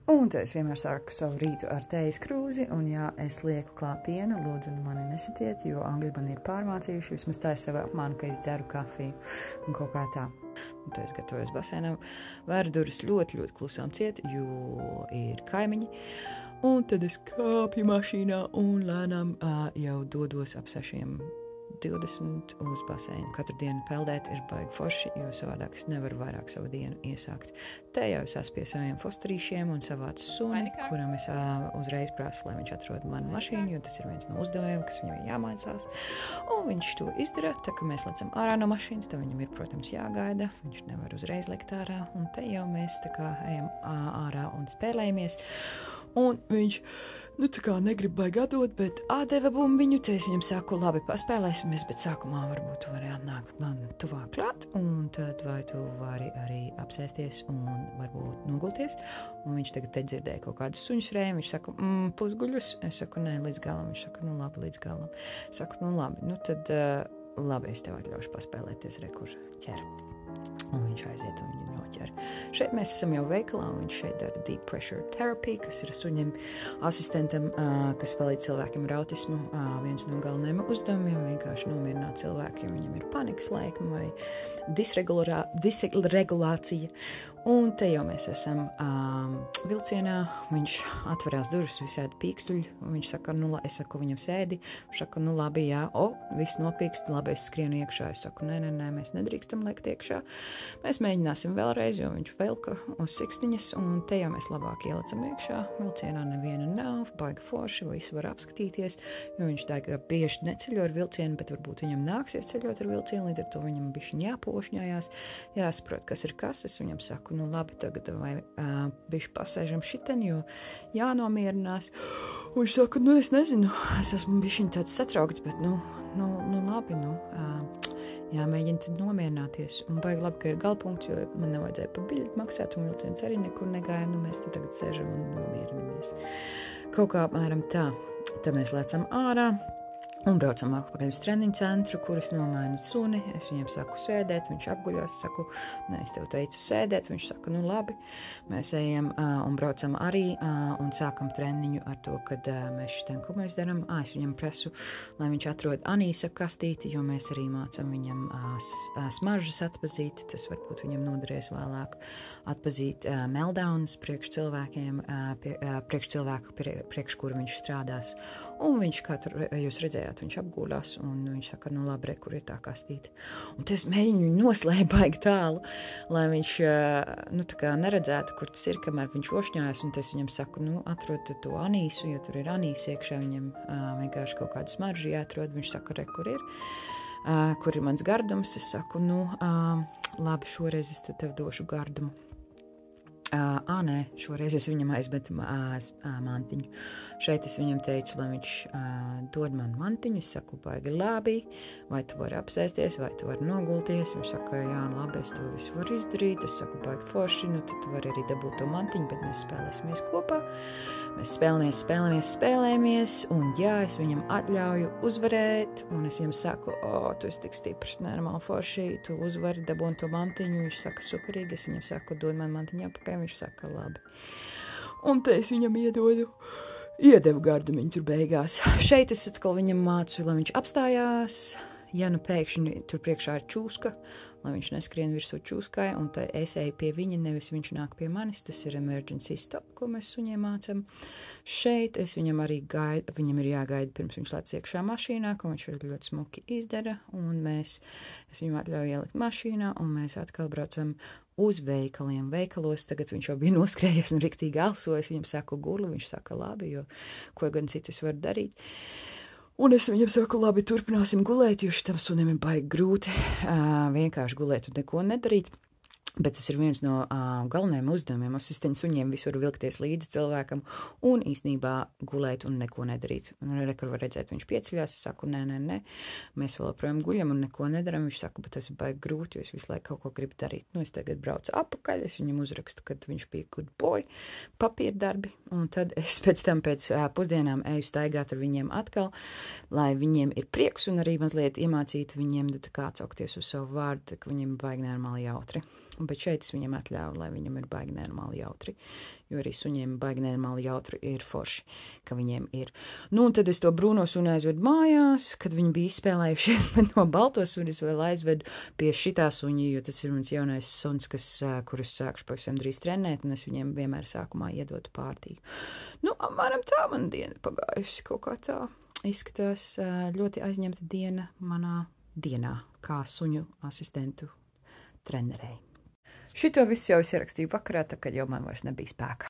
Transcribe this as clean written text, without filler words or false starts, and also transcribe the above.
Un te es vienmēr sāku savu rītu ar tējas krūzi, un ja es lieku klāt pienu, lūdzu mani nesatiet, jo angļi man ir pārmācījuši, vismaz tā es sev apmānu, ka es dzeru kafiju un kaut kā tā. Un te es gatavojos basēnam, vēru durvis ļoti klusām ciet, jo ir kaimiņi. Un tad es kāpju mašīnā un lēnām jau dodos ap 6:20 uz basēnu. Katru dienu peldēt ir baigi forši, jo savādāk es nevaru vairāk savu dienu iesākt. Te jau es esmu pie saviem fosterīšiem un savācu suni, kuram es uzreiz prasu, lai viņš atrod manu mašīnu, jo tas ir viens no uzdevumiem, kas viņam ir jāmācās. Un viņš to izdara, tā ka mēs lecam ārā no mašīnas, tad viņam ir, protams, jāgaida. Viņš nevar uzreiz lekt ārā, un te jau mēs tā kā ejam ārā un spēlējamies. Un viņš, tā kā negrib baigi atdot, bet deva bumbiņu, te es viņam saku, labi, paspēlēsimies, bet sākumā varbūt tu vari atnākt man tuvāk klāt, un tad vai tu vari arī apsēsties un varbūt nogulties. Un viņš tagad te dzirdēja kaut kādus suņus rējumu, viņš saka, pusguļus, es saku, nē, līdz galam, viņš saka, labi, līdz galam. Saku, labi, tad labi, es tev atļaušu paspēlēties, kur ķer. Un viņš aiziet un viņu noķer. Šeit mēs esam jau veikalā, un viņš šeit dara deep pressure therapy, kas ir suņiem asistentam, kas palīdz cilvēkiem ar autismu. Viens no galvenajiem uzdevumiem vienkārši nomierināt cilvēku, ja viņam ir panikas laikma vai disregulācija. Un te jau mēs esam vilcienā, viņš atverās durvis visādi pīkstuļi, un viņš saka, es saku viņam sēdi, viņš saka, labi, jā, viss nopīkst, labi, es skrienu iekšā, es saku, nē, mēs nedrīkstam lekt iekšā. Mēs mēģināsim vēlreiz, jo viņš velka uz sikstiņas, un te jau mēs labāk ielicam iekšā. Vilcienā neviena nav, baigi forši, visi var apskatīties, jo viņš tā kā bieži neceļo ar vilcienu, bet varbūt viņam nāksies ceļot ar vilcienu, līdz ar to viņam bišķiņ jāpošņājās, jāsaprot, kas ir kas, es viņam saku, labi, tagad vai bišķi pasēžam šiten, jo jānomierinās. Un viņš saka, es nezinu, es esmu bišķiņ tāds satraukts, bet labi, jāmēģina tad nomierināties. Un baigi labi, ka ir galpunkts, jo man nevajadzēja pa biļeti maksāt, un vilciens arī nekur negāja, mēs te tagad sēžam un nomierinamies. Kaut kā apmēram tā. Tad mēs lecam ārā. Un braucam atpakaļ uz treniņu centru, kur es nomainu suni. Es viņam saku sēdēt, viņš apguļās, saku, nē, es tev teicu sēdēt, viņš saka, labi. Mēs ejam un braucam arī un sākam treniņu ar to, kad mēs šitiem, ko mēs daram. Es viņam prasu, lai viņš atrod anīsa kastīti, jo mēs arī mācam viņam smaržas atpazīt. Tas varbūt viņam noderēs vēlāk atpazīt meltdowns priekš cilvēkiem, priekš cilvēku, priekš kuru viņš strādās. Un viņš, kā jūs redzējāt, viņš apgūlās, un viņš saka, labi, kur ir tā kastīte. Un te es mēģinu viņu noslēpt baigi tālu, lai viņš, tā kā neredzētu, kur tas ir, kamēr viņš ošņājas, un te es viņam saku, atrod to anīsu, jo tur ir anīsi iekšā, viņam vienkārši kaut kādu smaržu jāatrod, viņš saka, kur ir mans gardums, es saku, labi, šoreiz es tev došu gardumu. Nē, šoreiz es viņam aizmetu mantiņu. Šeit es viņam teicu, lai viņš dod man mantiņu. Es saku, baigi labi, vai tu vari apsēsties, vai tu vari nogulties. Viņš saka, jā, labi, es to visu varu izdarīt. Es saku, baigi forši, tad tu vari arī dabūt to mantiņu, bet mēs spēlēsimies kopā. Mēs spēlējamies, un jā, es viņam atļauju uzvarēt, un es viņam saku, tu esi tik stiprs, nenormāli forši, tu uzvari, dabūn to mantiņu. Viņš saka, superīgi, es viņam saku, dod man mantiņu apakaļ. Viņš saka, labi. Un te es viņam iedevu gardumiņu tur beigās. Šeit es atkal viņam mācu, lai viņš apstājās. Ja pēkšņi tur priekšā ir čūska, lai viņš neskrien virsū čūskai, un tā es eju pie viņa, nevis viņš nāk pie manis. Tas ir emergency stop, ko mēs suņiem mācam. Šeit es viņam arī gaidu, viņam ir jāgaida pirms viņš lec iekšā mašīnā, ko viņš ļoti smuki izdara, un es viņam atļauju ielikt mašīnā, un mēs atkal braucam uz veikaliem. Veikalos tagad viņš jau bija noskrējies un riktīgi alsojas, viņam saku gurli, viņš saka labi, jo ko gan citu es varu darīt. Un es viņam saku, labi, turpināsim gulēt, jo šitam sunim ir baigi grūti vienkārši gulēt un neko nedarīt. Bet tas ir viens no galvenajiem uzdevumiem. Asistenti suņiem visu var vilkties līdzi cilvēkam un īstenībā gulēt un neko nedarīt. Un kur var redzēt, viņš pieceļās, es saku, nē, mēs vēl joprojām guļam un neko nedaram. Viņš saka, bet tas ir baigi grūti, jo es visu laiku kaut ko gribu darīt. Es tagad braucu apakaļ, es viņam uzrakstu, kad viņš bija good boy, papīrdarbi, un tad es pēc pusdienām eju staigāt ar viņiem atkal, lai viņiem ir prieks un arī mazliet iemācītu viņiem kā atsaukties uz savu vārdu, ka viņiem baigi normāli jautri. Bet šeit es viņam atļauju, lai viņam ir baigi nenormāli jautri. Jo arī suņiem baigi nenormāli jautri ir forši, ka viņiem ir. Nu, un tad es to brūno suni aizvedu mājās, kad viņi bija izspēlējušies, bet no balto suni es vēl aizvedu pie šitā suņa, jo tas ir mans jaunais suns, kurus sākšu pavisam drīz trenēt, un es viņiem vienmēr sākumā iedotu pārtīgu. Nu, apmēram tā man diena pagājusi kaut kā tā. Izskatās ļoti aizņemta diena manā dienā, kā suņu asistentu trenerei. Šito visu jau es ierakstīju vakarā, tā kad jau man vairs nebija spēka.